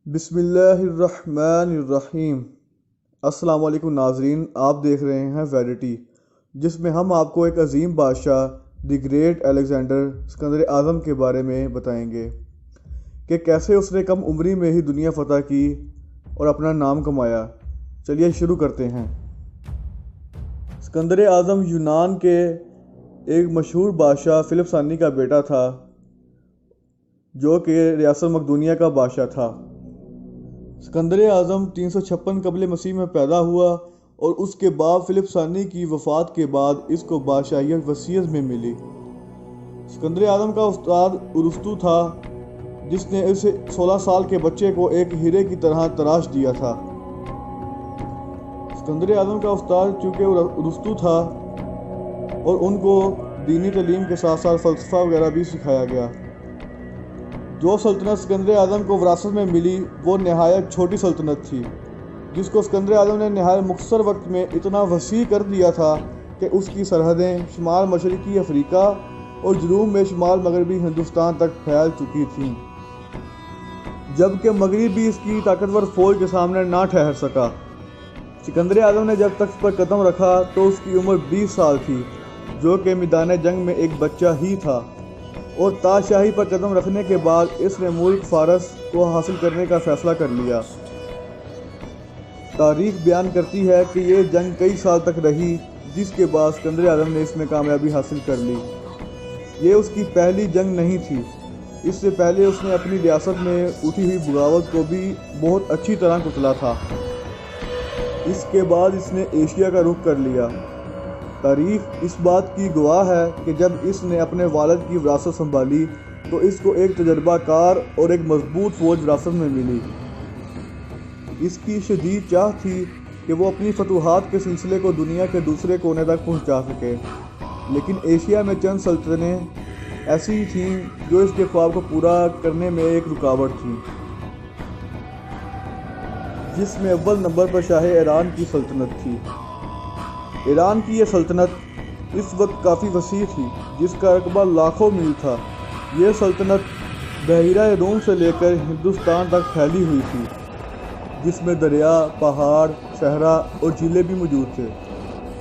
بسم اللہ الرحمن الرحیم۔ السلام علیکم ناظرین، آپ دیکھ رہے ہیں ویرٹی، جس میں ہم آپ کو ایک عظیم بادشاہ دی گریٹ الیگزینڈر سکندر اعظم کے بارے میں بتائیں گے کہ کیسے اس نے کم عمری میں ہی دنیا فتح کی اور اپنا نام کمایا۔ چلیے شروع کرتے ہیں۔ سکندر اعظم یونان کے ایک مشہور بادشاہ فلپ ثانی کا بیٹا تھا، جو کہ ریاست مقدونیہ کا بادشاہ تھا۔ سکندر اعظم 356 قبل مسیح میں پیدا ہوا اور اس کے بعد فلپ ثانی کی وفات کے بعد اس کو بادشاہیت وسیعت میں ملی۔ سکندر اعظم کا استاد ارسطو تھا، جس نے اس 16 سال کے بچے کو ایک ہیرے کی طرح تراش دیا تھا۔ سکندر اعظم کا استاد چونکہ ارسطو تھا اور ان کو دینی تعلیم کے ساتھ ساتھ فلسفہ وغیرہ بھی سکھایا گیا۔ جو سلطنت سکندر اعظم کو وراثت میں ملی وہ نہایت چھوٹی سلطنت تھی، جس کو سکندر اعظم نے نہایت مختصر وقت میں اتنا وسیع کر دیا تھا کہ اس کی سرحدیں شمال مشرقی افریقہ اور جنوب میں شمال مغربی ہندوستان تک پھیل چکی تھیں، جبکہ مغرب بھی اس کی طاقتور فوج کے سامنے نہ ٹھہر سکا۔ سکندر اعظم نے جب تخت پر قدم رکھا تو اس کی عمر 20 سال تھی، جو کہ میدان جنگ میں ایک بچہ ہی تھا، اور تاج شاہی پر قدم رکھنے کے بعد اس نے ملک فارس کو حاصل کرنے کا فیصلہ کر لیا۔ تاریخ بیان کرتی ہے کہ یہ جنگ کئی سال تک رہی، جس کے بعد سکندر اعظم نے اس میں کامیابی حاصل کر لی۔ یہ اس کی پہلی جنگ نہیں تھی، اس سے پہلے اس نے اپنی ریاست میں اٹھی ہوئی بغاوت کو بھی بہت اچھی طرح کچلا تھا۔ اس کے بعد اس نے ایشیا کا رخ کر لیا۔ تاریخ اس بات کی گواہ ہے کہ جب اس نے اپنے والد کی وراثت سنبھالی تو اس کو ایک تجربہ کار اور ایک مضبوط فوج وراثت میں ملی۔ اس کی شدید چاہ تھی کہ وہ اپنی فتوحات کے سلسلے کو دنیا کے دوسرے کونے تک پہنچا سکے، لیکن ایشیا میں چند سلطنتیں ایسی تھیں جو اس کے خواب کو پورا کرنے میں ایک رکاوٹ تھیں، جس میں اول نمبر پر شاہ ایران کی سلطنت تھی۔ ایران کی یہ سلطنت اس وقت کافی وسیع تھی، جس کا رقبہ لاکھوں میل تھا۔ یہ سلطنت بحیرہ روم سے لے کر ہندوستان تک پھیلی ہوئی تھی، جس میں دریا، پہاڑ، صحرا اور جھیلیں بھی موجود تھے۔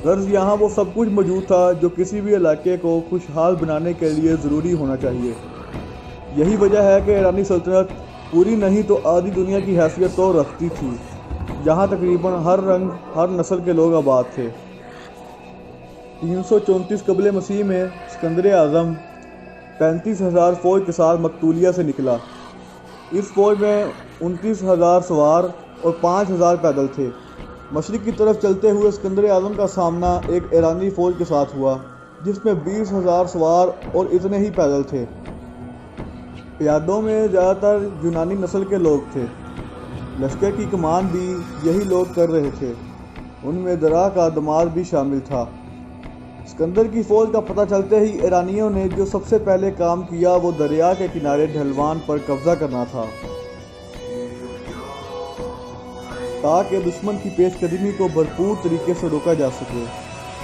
غرض یہاں وہ سب کچھ موجود تھا جو کسی بھی علاقے کو خوشحال بنانے کے لیے ضروری ہونا چاہیے۔ یہی وجہ ہے کہ ایرانی سلطنت پوری نہیں تو آدھی دنیا کی حیثیت تو رکھتی تھی، جہاں تقریباً ہر رنگ، ہر نسل کے لوگ آباد تھے۔ 334 قبل مسیح میں سکندر اعظم 35,000 فوج کے ساتھ مقتولیہ سے نکلا۔ اس فوج میں 29,000 سوار اور 5,000 پیدل تھے۔ مشرق کی طرف چلتے ہوئے سکندر اعظم کا سامنا ایک ایرانی فوج کے ساتھ ہوا، جس میں 20,000 سوار اور اتنے ہی پیدل تھے۔ پیادوں میں زیادہ تر یونانی نسل کے لوگ تھے۔ لشکر کی کمان بھی یہی لوگ کر رہے تھے، ان میں درا کا دماد بھی شامل تھا۔ سکندر کی فوج کا پتہ چلتے ہی ایرانیوں نے جو سب سے پہلے کام کیا وہ دریا کے کنارے ڈھلوان پر قبضہ کرنا تھا، تاکہ دشمن کی پیش قدمی کو بھرپور طریقے سے روکا جا سکے۔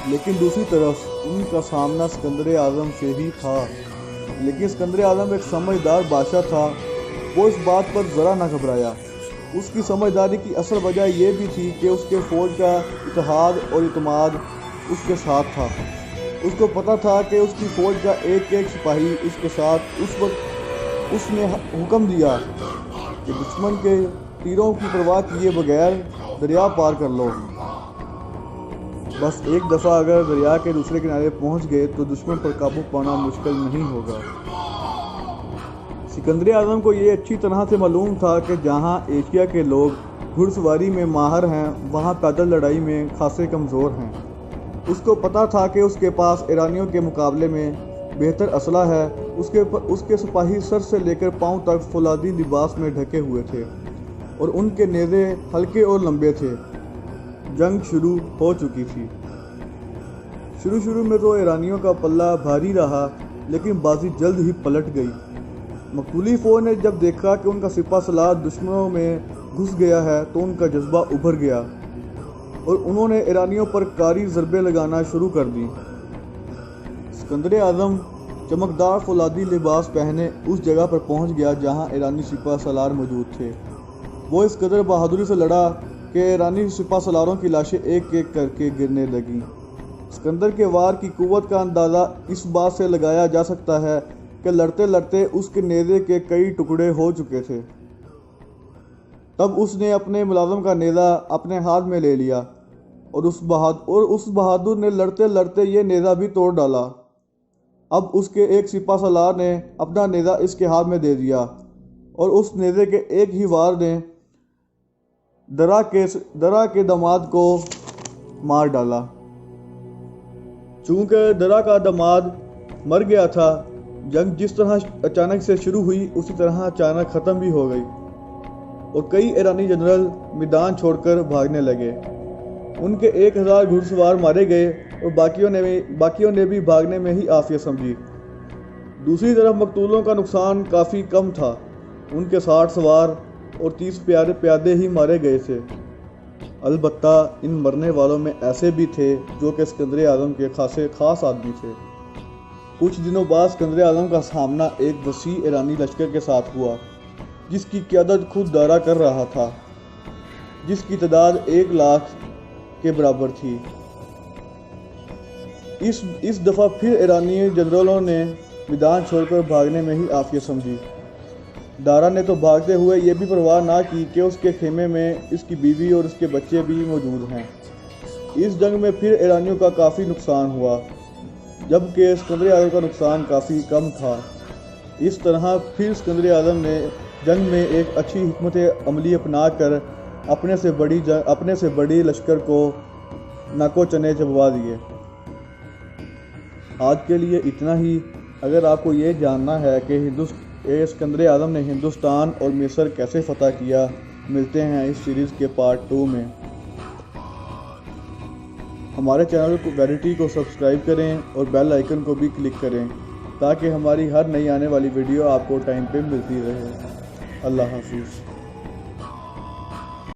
لیکن دوسری طرف ان کا سامنا سکندر اعظم سے ہی تھا۔ لیکن سکندر اعظم ایک سمجھدار بادشاہ تھا، وہ اس بات پر ذرا نہ گھبرایا۔ اس کی سمجھداری کی اصل وجہ یہ بھی تھی کہ اس کے فوج کا اتحاد اور اعتماد اس کے ساتھ تھا۔ اس کو پتہ تھا کہ اس کی فوج کا ایک ایک سپاہی اس کے ساتھ۔ اس وقت اس نے حکم دیا کہ دشمن کے تیروں کی پرواہ کیے بغیر دریا پار کر لو۔ بس ایک دفعہ اگر دریا کے دوسرے کنارے پہنچ گئے تو دشمن پر قابو پانا مشکل نہیں ہوگا۔ سکندر اعظم کو یہ اچھی طرح سے معلوم تھا کہ جہاں ایشیا کے لوگ گھڑ سواری میں ماہر ہیں، وہاں پیدل لڑائی میں خاصے کمزور ہیں۔ اس کو پتہ تھا کہ اس کے پاس ایرانیوں کے مقابلے میں بہتر اسلحہ ہے۔ اس کے سپاہی سر سے لے کر پاؤں تک فولادی لباس میں ڈھکے ہوئے تھے اور ان کے نیزے ہلکے اور لمبے تھے۔ جنگ شروع ہو چکی تھی۔ شروع میں تو ایرانیوں کا پلہ بھاری رہا، لیکن بازی جلد ہی پلٹ گئی۔ مقتولی فوج نے جب دیکھا کہ ان کا سپہ سالار دشمنوں میں گھس گیا ہے تو ان کا جذبہ ابھر گیا اور انہوں نے ایرانیوں پر کاری ضربیں لگانا شروع کر دیں۔ سکندر اعظم چمکدار فولادی لباس پہنے اس جگہ پر پہنچ گیا جہاں ایرانی سپہ سالار موجود تھے۔ وہ اس قدر بہادری سے لڑا کہ ایرانی سپہ سالاروں کی لاشیں ایک ایک کر کے گرنے لگیں۔ اسکندر کے وار کی قوت کا اندازہ اس بات سے لگایا جا سکتا ہے کہ لڑتے لڑتے اس کے نیزے کے کئی ٹکڑے ہو چکے تھے۔ تب اس نے اپنے ملازم کا نیزہ اپنے ہاتھ میں لے لیا اور اس بہادر نے لڑتے لڑتے یہ نیزہ بھی توڑ ڈالا۔ اب اس کے ایک سپہ سالار نے اپنا نیزہ اس کے ہاتھ میں دے دیا اور اس نیزے کے ایک ہی وار نے درا کے داماد کو مار ڈالا۔ چونکہ درا کا داماد مر گیا تھا، جنگ جس طرح اچانک سے شروع ہوئی اسی طرح اچانک ختم بھی ہو گئی اور کئی ایرانی جنرل میدان چھوڑ کر بھاگنے لگے۔ ان کے 1000 گھڑ سوار مارے گئے اور باقیوں نے بھی بھاگنے میں ہی عافیت سمجھی۔ دوسری طرف مقتولوں کا نقصان کافی کم تھا، ان کے 60 سوار اور 30 پیادے ہی مارے گئے تھے۔ البتہ ان مرنے والوں میں ایسے بھی تھے جو کہ اسکندر اعظم کے خاص آدمی تھے۔ کچھ دنوں بعد اسکندر اعظم کا سامنا ایک وسیع ایرانی لشکر کے ساتھ ہوا جس کی قیادت خود دارا کر رہا تھا، جس کی تعداد 1,00,000 کے برابر تھی۔ اس دفعہ پھر ایرانی جنرلوں نے میدان چھوڑ کر بھاگنے میں ہی عافیت سمجھی۔ دارا نے تو بھاگتے ہوئے یہ بھی پرواہ نہ کی کہ اس کے خیمے میں اس کی بیوی اور اس کے بچے بھی موجود ہیں۔ اس جنگ میں پھر ایرانیوں کا کافی نقصان ہوا، جبکہ اسکندر اعظم کا نقصان کافی کم تھا۔ اس طرح پھر اسکندر اعظم نے جنگ میں ایک اچھی حکمت عملی اپنا کر اپنے سے بڑی لشکر کو ناکو چنے چبوا دیے۔ آج کے لیے اتنا ہی۔ اگر آپ کو یہ جاننا ہے کہ اسکندر اعظم نے ہندوستان اور مصر کیسے فتح کیا، ملتے ہیں اس سیریز کے پارٹ 2 میں۔ ہمارے چینل کو ویریٹی کو سبسکرائب کریں اور بیل آئیکن کو بھی کلک کریں تاکہ ہماری ہر نئی آنے والی ویڈیو آپ کو ٹائم پہ ملتی رہے۔ اللہ حافظ۔